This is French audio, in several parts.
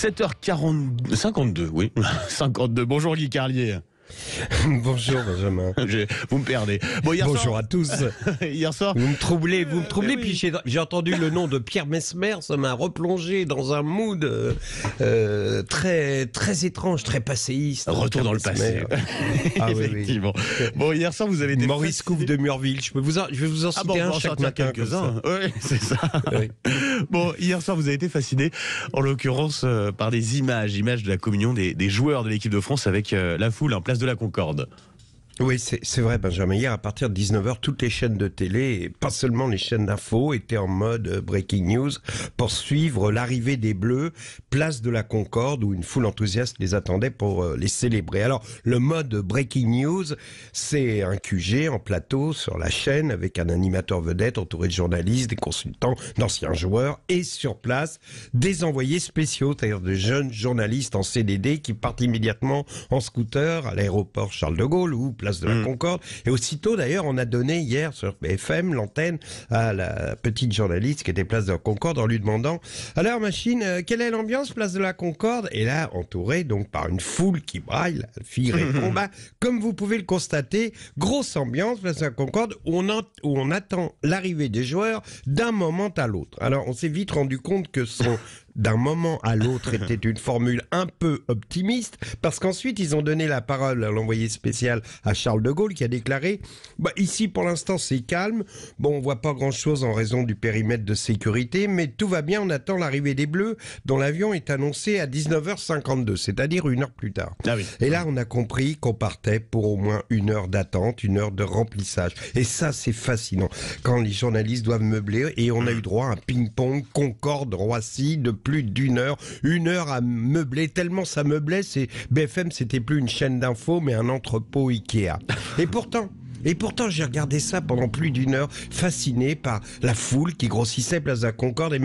7h40, 52, oui. 52. Bonjour Guy Carlier. Bonjour Benjamin. Vous me perdez. Bon, Bonjour à tous. Hier soir. Vous me troublez. Oui. Puis j'ai entendu le nom de Pierre Messmer, ça m'a replongé dans un mood très très étrange, très passéiste. Retour dans le passé. Ah, effectivement. Oui. Bon, hier soir vous avez été Maurice Couve de Murville. Je vais vous en citer un chaque matin. Quelques-uns. Oui, c'est ça. Oui. Bon, hier soir vous avez été fasciné, en l'occurrence par des images de la communion des joueurs de l'équipe de France avec la foule en place de la Concorde. Oui, c'est vrai, Benjamin. Hier, à partir de 19h, toutes les chaînes de télé, et pas seulement les chaînes d'info, étaient en mode breaking news pour suivre l'arrivée des Bleus, place de la Concorde, où une foule enthousiaste les attendait pour les célébrer. Alors, le mode breaking news, c'est un QG en plateau sur la chaîne avec un animateur vedette entouré de journalistes, des consultants, d'anciens joueurs et sur place, des envoyés spéciaux, c'est-à-dire de jeunes journalistes en CDD qui partent immédiatement en scooter à l'aéroport Charles de Gaulle ou place de la Concorde. Et aussitôt, d'ailleurs, on a donné hier sur BFM l'antenne à la petite journaliste qui était place de la Concorde en lui demandant « Alors, machine, quelle est l'ambiance place de la Concorde ?» Et là, entouré donc par une foule qui braille, la fille répond « Comme vous pouvez le constater, grosse ambiance place de la Concorde où on attend l'arrivée des joueurs d'un moment à l'autre. » Alors, on s'est vite rendu compte que son d'un moment à l'autre était une formule un peu optimiste, parce qu'ensuite ils ont donné la parole à l'envoyé spécial à Charles de Gaulle qui a déclaré ici pour l'instant c'est calme, on voit pas grand chose en raison du périmètre de sécurité, mais tout va bien, on attend l'arrivée des Bleus dont l'avion est annoncé à 19h52, c'est-à-dire une heure plus tard. Ah oui. Et là on a compris qu'on partait pour au moins une heure d'attente, une heure de remplissage, et ça c'est fascinant quand les journalistes doivent meubler, et on a eu droit à un ping-pong Concorde Roissy de plus d'une heure à meubler, tellement ça meublait, BFM c'était plus une chaîne d'infos mais un entrepôt Ikea. Et pourtant j'ai regardé ça pendant plus d'une heure, fasciné par la foule qui grossissait place de la Concorde, et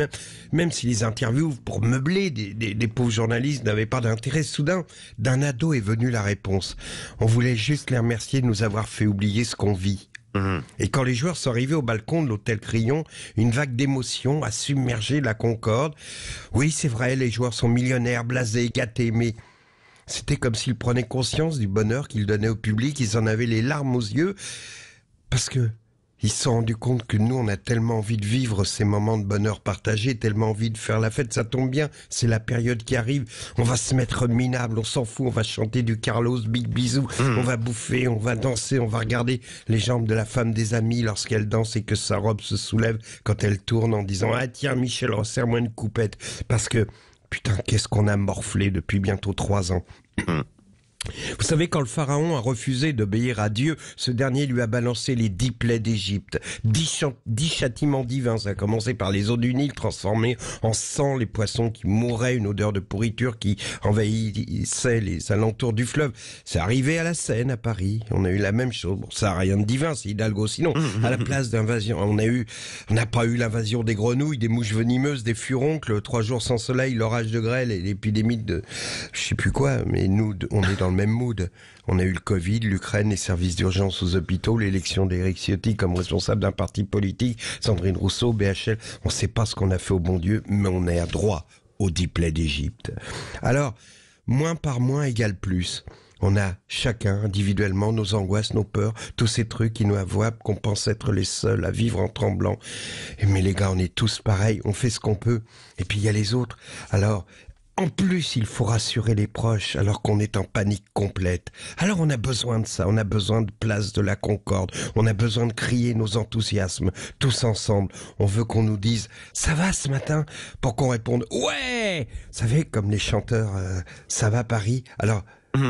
même si les interviews pour meubler des pauvres journalistes n'avaient pas d'intérêt, soudain d'un ado est venue la réponse. On voulait juste les remercier de nous avoir fait oublier ce qu'on vit. Et quand les joueurs sont arrivés au balcon de l'hôtel Crillon, une vague d'émotion a submergé la Concorde. Oui, c'est vrai, les joueurs sont millionnaires, blasés, gâtés, mais c'était comme s'ils prenaient conscience du bonheur qu'ils donnaient au public, ils en avaient les larmes aux yeux, parce que ils se sont rendus compte que nous, on a tellement envie de vivre ces moments de bonheur partagés, tellement envie de faire la fête, ça tombe bien, c'est la période qui arrive, on va se mettre minable, on s'en fout, on va chanter du Carlos, Big Bisou, on va bouffer, on va danser, on va regarder les jambes de la femme des amis lorsqu'elle danse et que sa robe se soulève quand elle tourne en disant « Ah tiens Michel, resserre-moi une coupette », parce que, putain, qu'est-ce qu'on a morflé depuis bientôt 3 ans. Vous savez, quand le pharaon a refusé d'obéir à Dieu, ce dernier lui a balancé les 10 plaies d'Égypte. 10 châtiments divins. Ça a commencé par les eaux du Nil transformées en sang, les poissons qui mouraient, une odeur de pourriture qui envahissait les alentours du fleuve. C'est arrivé à la Seine, à Paris. On a eu la même chose. Bon, ça n'a rien de divin, c'est Hidalgo. Sinon, à la place d'invasion, on n'a pas eu l'invasion des grenouilles, des mouches venimeuses, des furoncles, 3 jours sans soleil, l'orage de grêle et l'épidémie de je sais plus quoi, mais nous, on est dans le même mood. On a eu le Covid, l'Ukraine, les services d'urgence aux hôpitaux, l'élection d'Éric Ciotti comme responsable d'un parti politique, Sandrine Rousseau, BHL. On ne sait pas ce qu'on a fait au bon Dieu, mais on est à droit aux 10 plaies d'Égypte. Alors, moins par moins égale plus. On a chacun individuellement nos angoisses, nos peurs, tous ces trucs qui nous avouent qu'on pense être les seuls à vivre en tremblant. Mais les gars, on est tous pareils, on fait ce qu'on peut. Et puis il y a les autres. Alors, en plus, il faut rassurer les proches alors qu'on est en panique complète. Alors on a besoin de ça, on a besoin de place de la Concorde, on a besoin de crier nos enthousiasmes, tous ensemble. On veut qu'on nous dise « ça va ce matin ?» pour qu'on réponde « ouais !» Vous savez, comme les chanteurs « ça va Paris ?» Alors,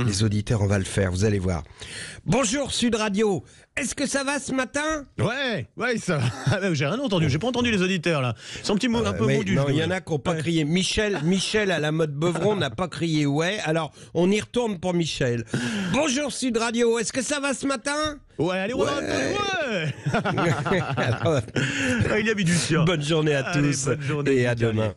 les auditeurs, on va le faire, vous allez voir. Bonjour Sud Radio, est-ce que ça va ce matin ? Ouais, ça va. J'ai rien entendu, j'ai pas entendu les auditeurs là. C'est un petit mot un peu mou du non, genou. il y en a qui n'ont pas crié. Michel à la mode Beuvron n'a pas crié ouais. Alors, on y retourne pour Michel. Bonjour Sud Radio, est-ce que ça va ce matin ? Ouais, allez, ouais. Il y a mis du sien. Bonne journée à tous. Bonne journée, et à demain.